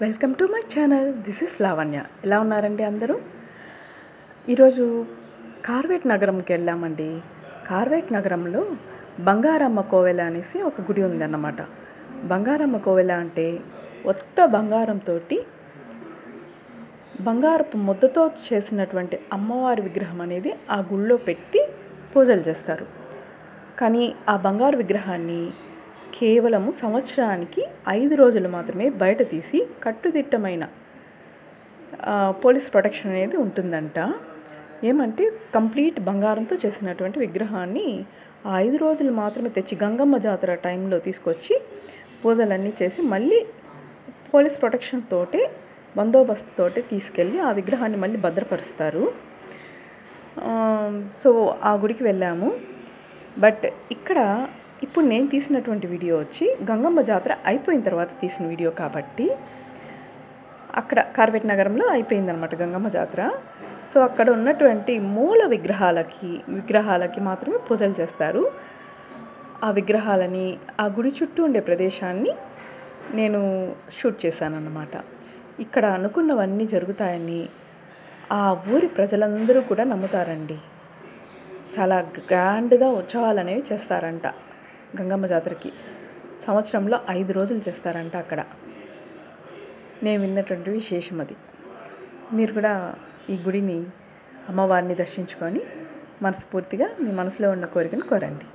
Welcome to my channel. This is Lavanya. ఎలా ఉన్నారండి అందరూ? ఈరోజు కార్వేట్ నగరంకి వెళ్ళామండి. కార్వేట్ నగరంలో బంగారమ్మ కోవెల అనేసి ఒక గుడి ఉందన్నమాట. బంగారమ్మ కోవెల అంటే కొత్త బంగారంతో బంగారపు ముద్దతో చేసినటువంటి అమ్మవారి విగ్రహం అనేది ఆ గుళ్ళో పెట్టి పూజలు చేస్తారు. కానీ ఆ బంగారు విగ్రహాన్ని కేవలము సంవత్సరానికి 5 రోజులు మాత్రమే బయట తీసి కట్టుదిట్టమైన పోలీస్ ప్రొటెక్షన్ అనేది ఉంటుందంట. ఏమంటే కంప్లీట్ బంగారంతో చేసినటువంటి విగ్రహాన్ని ఆ 5 రోజులు మాత్రమే తెచ్చి గంగమ్మ జాతర టైంలో తీసుకొచ్చి పూజలన్నీ చేసి మళ్ళీ పోలీస్ ప్రొటెక్షన్ తోటే బందోబస్తుతోటే తీసుకెళ్ళి ఆ విగ్రహాన్ని మళ్ళీ భద్రపరుస్తారు. సో ఆ గుడికి వెళ్ళాము. బట్ ఇక్కడ ఇప్పుడు నేను తీసినటువంటి వీడియో వచ్చి గంగమ్మ జాతర అయిపోయిన తర్వాత తీసిన వీడియో కాబట్టి అక్కడ కార్వేట్ నగరంలో అయిపోయిందనమాట గంగమ్మ జాతర. సో అక్కడ ఉన్నటువంటి మూల విగ్రహాలకి మాత్రమే పూజలు చేస్తారు. ఆ విగ్రహాలని ఆ గుడి చుట్టూ ఉండే ప్రదేశాన్ని నేను షూట్ చేశానన్నమాట. ఇక్కడ అనుకున్నవన్నీ జరుగుతాయని ఆ ఊరి ప్రజలందరూ కూడా నమ్ముతారండి. చాలా గ్రాండ్గా ఉత్సవాలు అనేవి చేస్తారంట. గంగమ్మ జాతరకి సంవత్సరంలో 5 రోజులు చేస్తారంట అక్కడ. నేను విన్నటువంటి విశేషం అది. మీరు కూడా ఈ గుడిని అమ్మవారిని దర్శించుకొని మనస్ఫూర్తిగా మీ మనసులో ఉన్న కోరికను కోరండి.